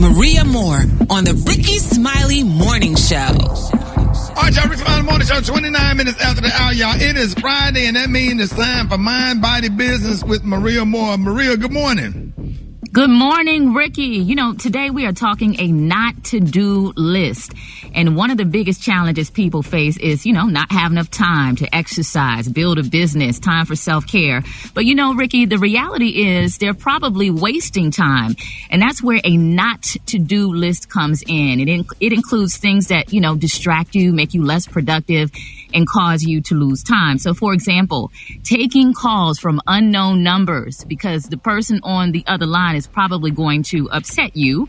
Maria Moore on the Rickey Smiley Morning Show. All right, y'all, Rickey Smiley Morning Show, 29 minutes after the hour, y'all. It is Friday, and that means it's time for Mind, Body, Business with Maria Moore. Maria, good morning. Good morning, Ricky. You know, today we are talking a not to do list. And one of the biggest challenges people face is, not having enough time to exercise, build a business, time for self-care. But Ricky, the reality is they're probably wasting time. And that's where a not to do list comes in. It includes things that, distract you, make you less productive, and cause you to lose time. So, for example, taking calls from unknown numbers because the person on the other line is probably going to upset you.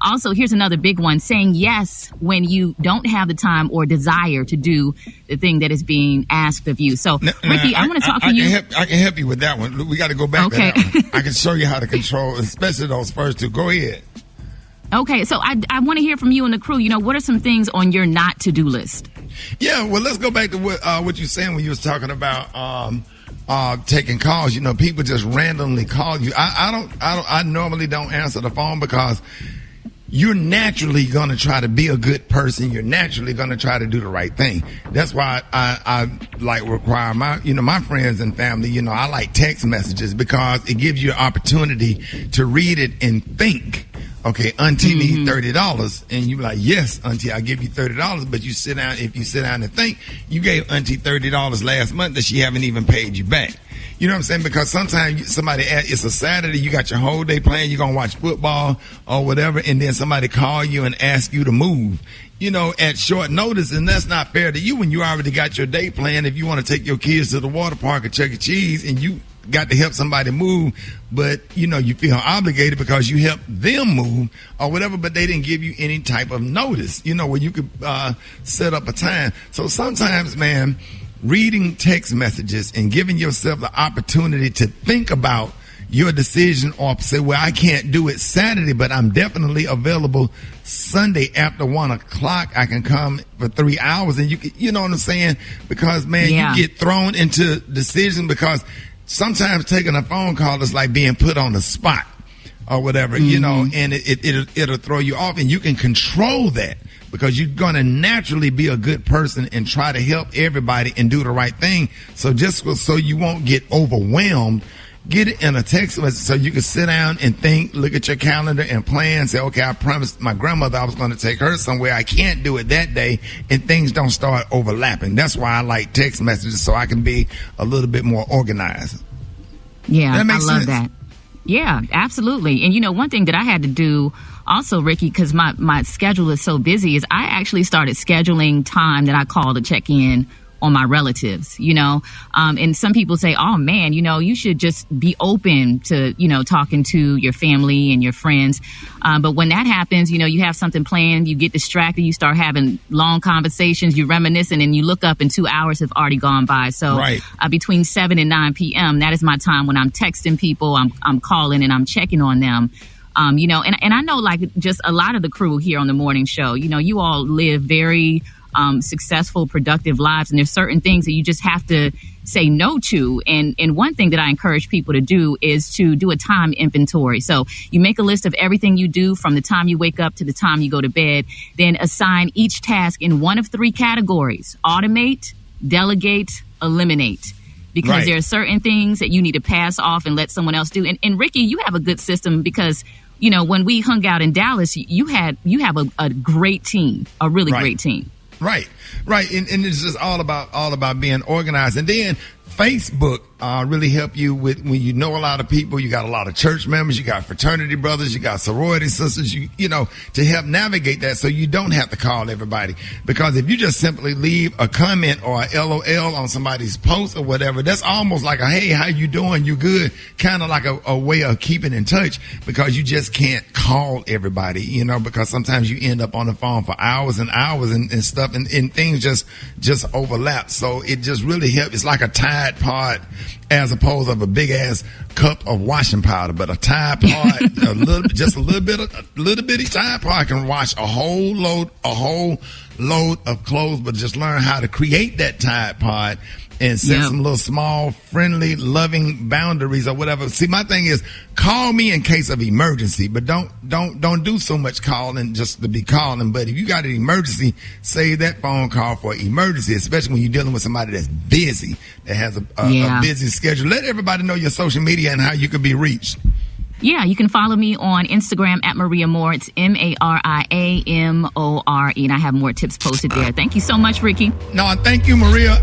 Also, here's another big one, saying yes when you don't have the time or desire to do the thing that is being asked of you. So, Ricky, I want to talk to you. I can help you with that one. We got to go back to that one. I can show you how to control, especially those first two. Go ahead. Okay, so I want to hear from you and the crew. What are some things on your not to do list? Yeah, well, let's go back to what you were saying when you was talking about taking calls. People just randomly call you. I normally don't answer the phone because you're naturally going to try to be a good person. You're naturally going to try to do the right thing. That's why I like require my friends and family. I like text messages because it gives you an opportunity to read it and think. Okay, Auntie needs $30, and you be like, yes, Auntie, I'll give you $30. But if you sit down and think, you gave Auntie $30 last month that she haven't even paid you back. You know what I'm saying? Because sometimes it's a Saturday, you got your whole day planned, you're going to watch football or whatever, and then somebody call you and ask you to move, at short notice, and that's not fair to you when you already got your day planned. If you want to take your kids to the water park or Chuck E. Cheese and you got to help somebody move, but you feel obligated because you helped them move or whatever, but they didn't give you any type of notice, where you could set up a time. So sometimes, man, reading text messages and giving yourself the opportunity to think about your decision or say, well, I can't do it Saturday, but I'm definitely available Sunday after 1 o'clock. I can come for 3 hours, and you know what I'm saying? Because, man, you get thrown into decisions because sometimes taking a phone call is like being put on the spot or whatever, and it'll throw you off, and you can control that because you're going to naturally be a good person and try to help everybody and do the right thing. So just so you won't get overwhelmed, get it in a text message so you can sit down and think, look at your calendar and plan, say, okay, I promised my grandmother I was going to take her somewhere. I can't do it that day, and things don't start overlapping. That's why I like text messages, so I can be a little bit more organized. Yeah, I love sense? that. Yeah, absolutely. And one thing that I had to do also, Ricky, because my schedule is so busy, is I actually started scheduling time that I call to check in on my relatives, and some people say, oh man, you should just be open to, talking to your family and your friends. But when that happens, you have something planned, you get distracted, you start having long conversations, you're reminiscing, and you look up and 2 hours have already gone by. So between 7 and 9 p.m., that is my time when I'm texting people, I'm calling and I'm checking on them. And I know like just a lot of the crew here on the morning show, you all live very successful, productive lives. And there's certain things that you just have to say no to. And one thing that I encourage people to do is to do a time inventory. So you make a list of everything you do from the time you wake up to the time you go to bed, then assign each task in one of 3 categories: automate, delegate, eliminate. Because there are certain things that you need to pass off and let someone else do. And Ricky, you have a good system because, when we hung out in Dallas, you have a great team, a really great team. Right. And it's just all about being organized. And then Facebook really help you with when you know a lot of people. You got a lot of church members, you got fraternity brothers, you got sorority sisters, you know, to help navigate that so you don't have to call everybody. Because if you just simply leave a comment or a LOL on somebody's post or whatever, that's almost like a, hey, how you doing? You good? Kind of like a way of keeping in touch, because you just can't call everybody, you know, because sometimes you end up on the phone for hours and hours and stuff, and things just overlap. So it just really helps. It's like a Tide Pod as opposed of a big ass cup of washing powder, but a Tide Pod, a little bitty Tide Pod can wash a whole load of clothes. But just learn how to create that Tide Pod and set some little small, friendly, loving boundaries or whatever. See, my thing is, call me in case of emergency, but don't do so much calling just to be calling. But if you got an emergency, save that phone call for emergency, especially when you're dealing with somebody that's busy, that has a busy schedule. Let everybody know your social media and how you can be reached. Yeah, you can follow me on Instagram at Maria Moore. It's MariaMore, and I have more tips posted there. Thank you so much, Rickey. No, thank you, Maria.